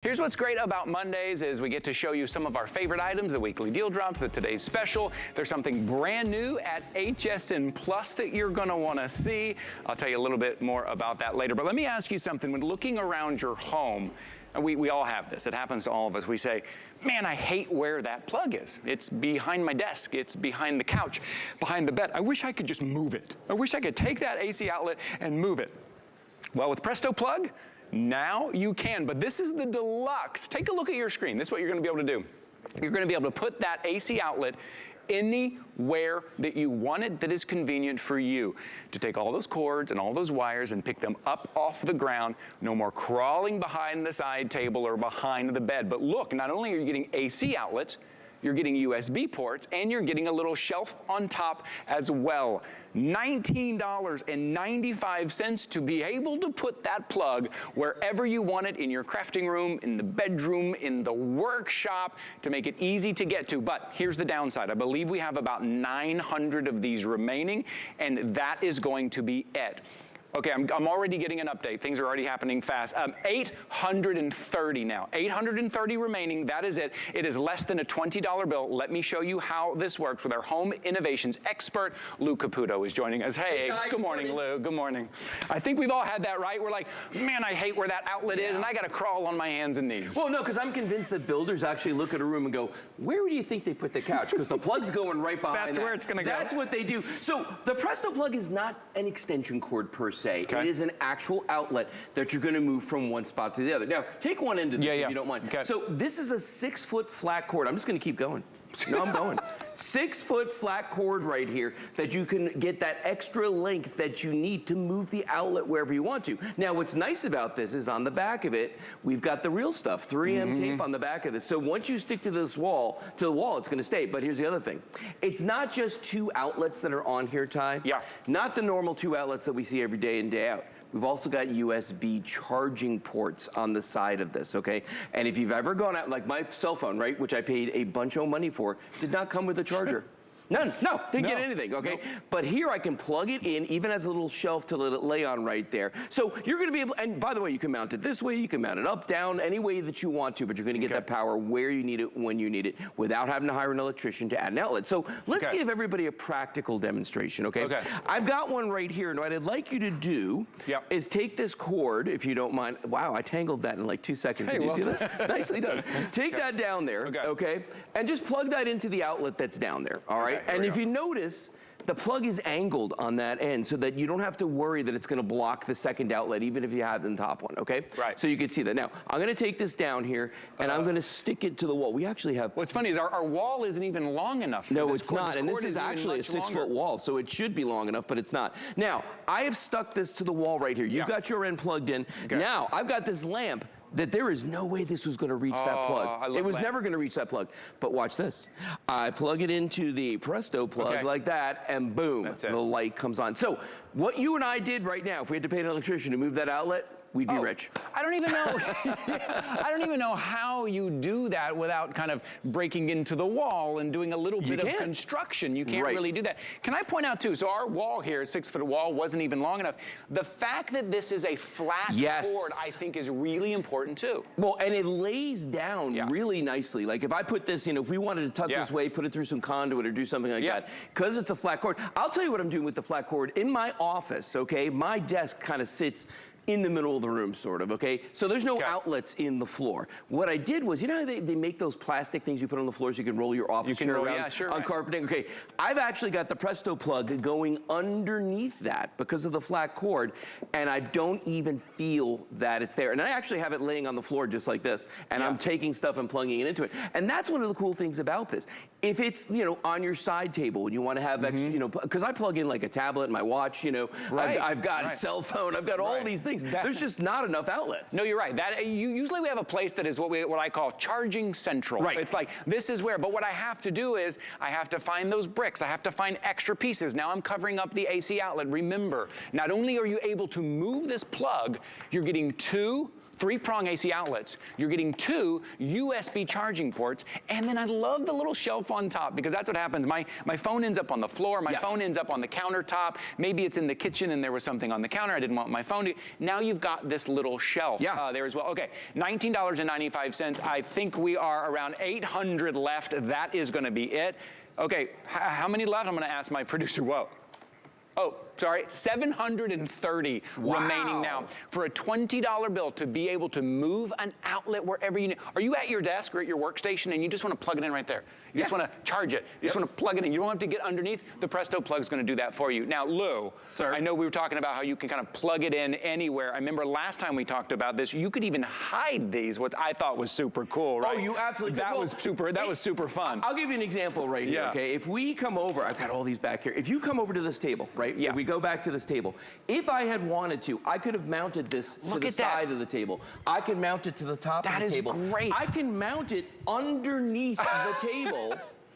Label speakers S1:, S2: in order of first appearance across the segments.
S1: Here's what's great about Mondays is we get to show you some of our favorite items, the weekly deal drops, the today's special. There's something brand new at HSN Plus that you're gonna wanna see. I'll tell you a little bit more about that later, but let me ask you something. When looking around your home, and we all have this, it happens to all of us, we say, man, I hate where that plug is. It's behind my desk, it's behind the couch, behind the bed. I wish I could just move it. I wish I could take that AC outlet and move it. Well, with Presto Plug, now you can, but this is the Deluxe. Take a look at your screen. This is what you're gonna be able to do. You're gonna be able to put that AC outlet anywhere that you want it that is convenient for you. To take all those cords and all those wires and pick them up off the ground. No more crawling behind the side table or behind the bed. But look, not only are you getting AC outlets, you're getting USB ports, and you're getting a little shelf on top as well. $19.95 to be able to put that plug wherever you want it, in your crafting room, in the bedroom, in the workshop, to make it easy to get to. But here's the downside. I believe we have about 900 of these remaining, and that is going to be it. Okay, I'm already getting an update. Things are already happening fast. 830 now. 830 remaining, that is it. It is less than a $20 bill. Let me show you how this works with our home innovations expert, Lou Caputo is joining us. Hey, good morning, Lou, good morning. I think we've all had that, right? We're like, man, I hate where that outlet is, and I gotta crawl on my hands and knees.
S2: Well, no, because I'm convinced that builders actually look at a room and go, where do you think they put the couch? Because the plug's going right behind
S1: That's where it's gonna go.
S2: That's what they do. So the Presto Plug is not an extension cord per se. Okay. It is an actual outlet that you're gonna move from one spot to the other. Now, take one end of this if you don't mind. Okay. So this is a 6-foot flat cord. I'm just gonna keep going. No, I'm going. 6-foot flat cord right here that you can get that extra length that you need to move the outlet wherever you want to. Now, what's nice about this is on the back of it, we've got the real stuff, 3M tape on the back of this. So once you stick to this wall, it's gonna stay. But here's the other thing. It's not just 2 outlets that are on here, Ty. Yeah. Not the normal 2 outlets that we see every day in, day out. We've also got USB charging ports on the side of this, okay? And if you've ever gone out, like my cell phone, right, which I paid a bunch of money for, did not come with a charger. None, no, didn't get anything, okay? Nope. But here I can plug it in, even as a little shelf to let it lay on right there. So you're gonna be able, and by the way, you can mount it this way, you can mount it up, down, any way that you want to, but you're gonna get that power where you need it, when you need it, without having to hire an electrician to add an outlet. So let's give everybody a practical demonstration, okay? I've got one right here, and what I'd like you to do is take this cord, if you don't mind. Wow, I tangled that in like 2 seconds. Did you see that? Nicely done. Take that down there, okay? And just plug that into the outlet that's down there, all right? And if you notice, the plug is angled on that end so that you don't have to worry that it's gonna block the second outlet, even if you have the top one, okay? Right. So you can see that. Now, I'm gonna take this down here, and I'm gonna stick it to the wall. We actually have...
S1: What's funny is our wall isn't even long enough for this cord.
S2: No, it's not, and this is actually a 6-foot wall, so it should be long enough, but it's not. Now, I have stuck this to the wall right here. You've got your end plugged in. Now, I've got this lamp that there is no way this was gonna reach that plug. It was never gonna reach that plug. But watch this. I plug it into the Presto Plug like that, and boom, the light comes on. So what you and I did right now, if we had to pay an electrician to move that outlet, we'd be rich.
S1: I don't even know. I don't even know how you do that without kind of breaking into the wall and doing a little bit of construction. You can't really do that. Can I point out too, so our wall here, 6-foot wall, wasn't even long enough. The fact that this is a flat cord, I think is really important too.
S2: Well, and it lays down really nicely. Like if I put this, you know, if we wanted to tuck this way, put it through some conduit or do something like that, because it's a flat cord. I'll tell you what I'm doing with the flat cord. In my office, okay, my desk kind of sits in the middle of the room, sort of, okay? So there's no outlets in the floor. What I did was, you know how they make those plastic things you put on the floor so you can roll your office chair around on carpeting? Okay, I've actually got the Presto Plug going underneath that because of the flat cord, and I don't even feel that it's there. And I actually have it laying on the floor just like this, and I'm taking stuff and plugging it into it. And that's one of the cool things about this. If it's, you know, on your side table and you want to have extra, you know, because I plug in like a tablet, my watch, you know, I've got a cell phone, I've got all these things. There's just not enough outlets.
S1: No, you're right. Usually we have a place that is what I call charging central. Right. It's like, this is where, but what I have to do is, I have to find those bricks. I have to find extra pieces. Now I'm covering up the AC outlet. Remember, not only are you able to move this plug, you're getting 2 3-prong AC outlets. You're getting 2 USB charging ports, and then I love the little shelf on top because that's what happens. My phone ends up on the floor, my phone ends up on the countertop. Maybe it's in the kitchen and there was something on the counter. I didn't want my phone to. Now you've got this little shelf there as well. Okay, $19.95. I think we are around 800 left. That is going to be it. Okay, how many left? I'm going to ask my producer. Whoa. Oh, sorry, 730 remaining now for a $20 bill to be able to move an outlet wherever you need. Are you at your desk or at your workstation and you just want to plug it in right there? You just want to charge it. You just want to plug it in. You don't have to get underneath. The Presto Plug is going to do that for you. Now, Lou, I know we were talking about how you can kind of plug it in anywhere. I remember last time we talked about this, you could even hide these, which I thought was super cool, right?
S2: Oh, you absolutely could.
S1: That was super fun.
S2: I'll give you an example right here, okay? If we come over, I've got all these back here. If you come over to this table, right?
S1: Yeah.
S2: If we go back to this table, if I had wanted to, I could have mounted this to the side of the table. I can mount it to the top of the table.
S1: That is great.
S2: I can mount it underneath the table.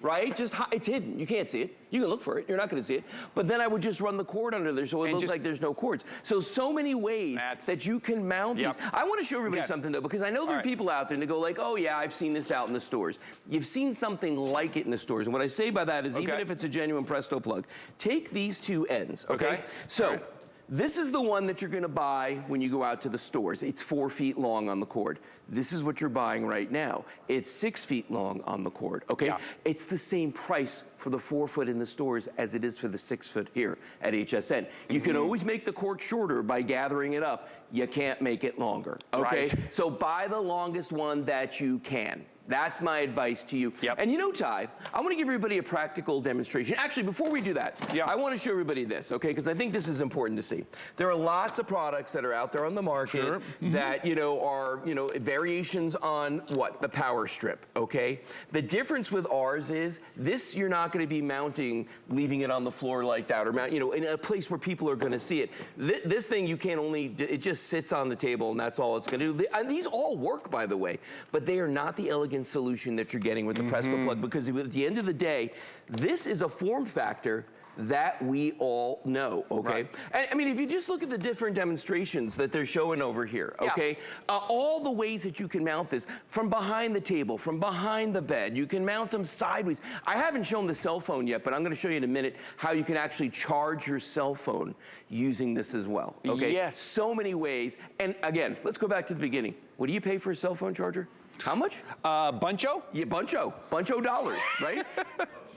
S2: Right? Just it's hidden. You can't see it. You can look for it. You're not going to see it. But then I would just run the cord under there so it looks like there's no cords. So many ways that you can mount these. I want to show everybody something, though, because I know there are people out there and they go like, oh, yeah, I've seen this out in the stores. You've seen something like it in the stores. And what I say by that is even if it's a genuine Presto Plug, take these 2 ends, okay? So this is the one that you're going to buy when you go out to the stores. It's 4 feet long on the cord. This is what you're buying right now. It's 6 feet long on the cord, okay? It's the same price for the 4 foot in the stores as it is for the 6 foot here at HSN. You can always make the cord shorter by gathering it up. You can't make it longer, okay? So buy the longest one that you can. That's my advice to you. And you know, Ty, I want to give everybody a practical demonstration. Actually, before we do that, I want to show everybody this, okay? Because I think this is important to see. There are lots of products that are out there on the market that, you know, are, you know, variations on what? The power strip, okay? The difference with ours is this you're not going to be mounting, leaving it on the floor like that, or mount, you know, in a place where people are going to see it. This thing you can't only, it just sits on the table and that's all it's going to do. And these all work, by the way, but they are not the elegant solution that you're getting with the Presto Plug, because at the end of the day, this is a form factor that we all know, okay? And I mean, if you just look at the different demonstrations that they're showing over here, okay? All the ways that you can mount this, from behind the table, from behind the bed, you can mount them sideways. I haven't shown the cell phone yet, but I'm gonna show you in a minute how you can actually charge your cell phone using this as well, okay? Yes. So many ways. And again, let's go back to the beginning. What do you pay for a cell phone charger? How much?
S1: Buncho?
S2: Yeah, buncho dollars, right?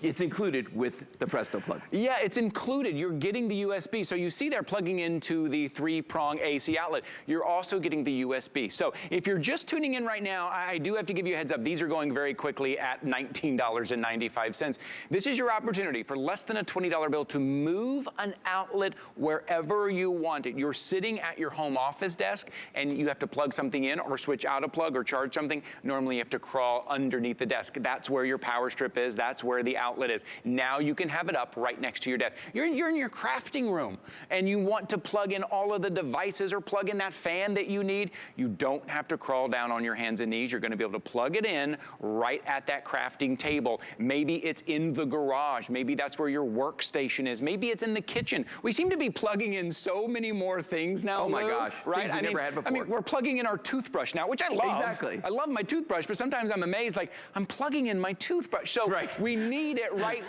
S2: It's included with the Presto Plug.
S1: Yeah, it's included. You're getting the USB. So you see they're plugging into the 3-prong AC outlet. You're also getting the USB. So if you're just tuning in right now, I do have to give you a heads up. These are going very quickly at $19.95. This is your opportunity for less than a $20 bill to move an outlet wherever you want it. You're sitting at your home office desk and you have to plug something in or switch out a plug or charge something. Normally you have to crawl underneath the desk. That's where your power strip is. That's where the outlet is. Now you can have it up right next to your desk. You're in your crafting room and you want to plug in all of the devices or plug in that fan that you need. You don't have to crawl down on your hands and knees. You're going to be able to plug it in right at that crafting table. Maybe it's in the garage. Maybe that's where your workstation is. Maybe it's in the kitchen. We seem to be plugging in so many more things now.
S2: Oh my gosh,
S1: right?
S2: Things we never had before.
S1: I mean, we're plugging in our toothbrush now, which I love.
S2: Exactly.
S1: I love my toothbrush, but sometimes I'm amazed, like, I'm plugging in my toothbrush. So we need it right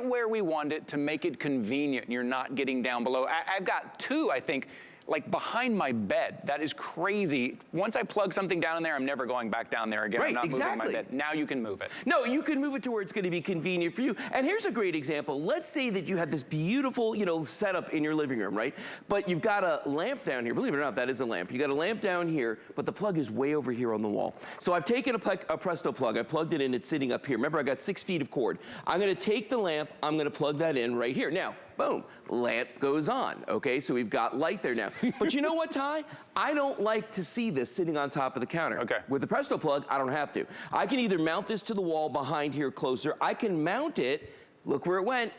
S1: where we want it to make it convenient and you're not getting down below. I've got 2, I think, like behind my bed. That is crazy. Once I plug something down in there, I'm never going back down there again. I'm not moving my bed. Now you can move it.
S2: No, you can move it to where it's going to be convenient for you. And here's a great example. Let's say that you had this beautiful, you know, setup in your living room, right? But you've got a lamp down here. Believe it or not, that is a lamp. You got a lamp down here, but the plug is way over here on the wall. So I've taken a Presto Plug. I plugged it in. It's sitting up here. Remember, I got 6 feet of cord. I'm going to take the lamp. I'm going to plug that in right here. Now, boom, lamp goes on. Okay, so we've got light there now. But you know what, Ty? I don't like to see this sitting on top of the counter. Okay. With the Presto Plug, I don't have to. I can either mount this to the wall behind here closer. I can mount it, look where it went,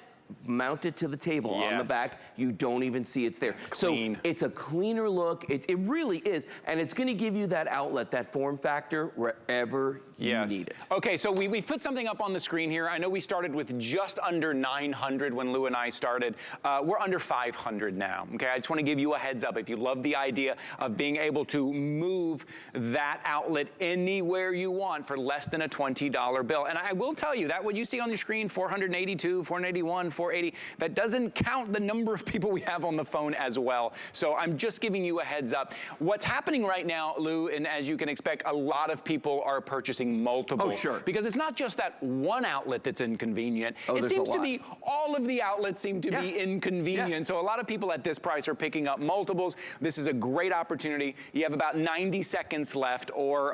S2: mount it to the table on the back, you don't even see it's there.
S1: It's clean.
S2: So it's a cleaner look. It really is. And it's going to give you that outlet, that form factor, wherever you need it.
S1: Okay, so we've put something up on the screen here. I know we started with just under 900 when Lou and I started. We're under 500 now. Okay, I just want to give you a heads up. If you love the idea of being able to move that outlet anywhere you want for less than a $20 bill. And I will tell you that what you see on your screen, 482, 481, 480, that doesn't count the number of people we have on the phone as well. So I'm just giving you a heads up. What's happening right now, Lou, and as you can expect, a lot of people are purchasing multiple.
S2: Oh, sure.
S1: Because it's not just that one outlet that's inconvenient. It seems to be all of the outlets seem to be inconvenient. So a lot of people at this price are picking up multiples. This is a great opportunity. You have about 90 seconds left or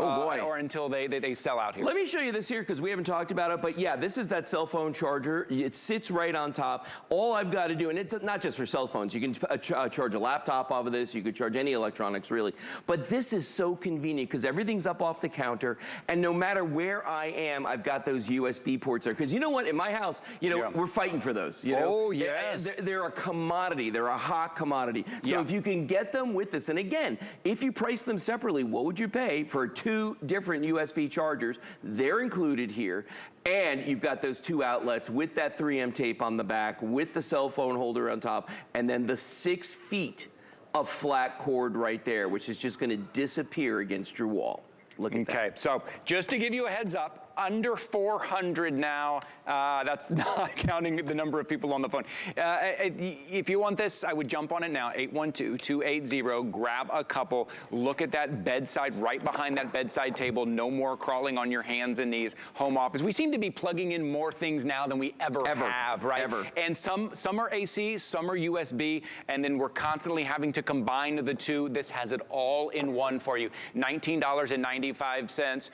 S1: until they sell out here.
S2: Let me show you this here because we haven't talked about it, but yeah, this is that cell phone charger. It sits right on top. All I've got to do, and it's not just for cell phones, you can charge a laptop off of this, you could charge any electronics really, but this is so convenient because everything's up off the counter, and no matter where I am, I've got those USB ports there. Because you know what, in my house, you know, we're fighting for those. You know?
S1: Oh, yes.
S2: They're a commodity. They're a hot commodity. So if you can get them with this, and again, if you price them separately, what would you pay for 2 different USB chargers? They're included here. And you've got those 2 outlets with that 3M tape on the back, with the cell phone holder on top, and then the 6 feet of flat cord right there, which is just going to disappear against your wall. Look at that.
S1: Okay, so just to give you a heads up, under 400 now. That's not counting the number of people on the phone. If you want this, I would jump on it now. 812-280. Grab a couple. Look at that bedside, right behind that bedside table. No more crawling on your hands and knees. Home office. We seem to be plugging in more things now than we ever have, right? Ever. And some are AC, some are USB, and then we're constantly having to combine the two. This has it all in one for you. $19.95.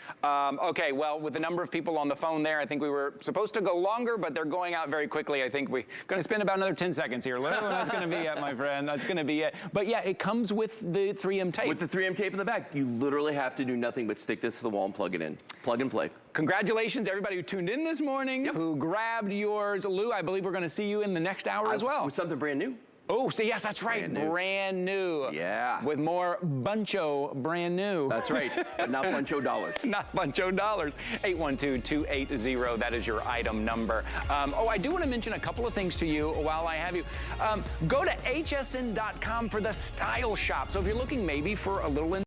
S1: Okay, well, with the number of people on the phone there, I think we were supposed to go longer, but they're going out very quickly. I think we're going to spend about another 10 seconds here. That's going to be it, my friend. That's going to be it. But yeah, it comes with the 3M tape.
S2: With the 3M tape in the back, you literally have to do nothing but stick this to the wall and plug it in. Plug and play.
S1: Congratulations, everybody who tuned in this morning, who grabbed yours. Lou, I believe we're going to see you in the next hour as well.
S2: With something brand new.
S1: Oh, so yes, that's right. Brand new.
S2: Yeah.
S1: With more buncho brand new.
S2: That's right. But not buncho dollars.
S1: Not buncho dollars. 812-280. That is your item number. I do want to mention a couple of things to you while I have you. Go to hsn.com for the style shop. So if you're looking maybe for a little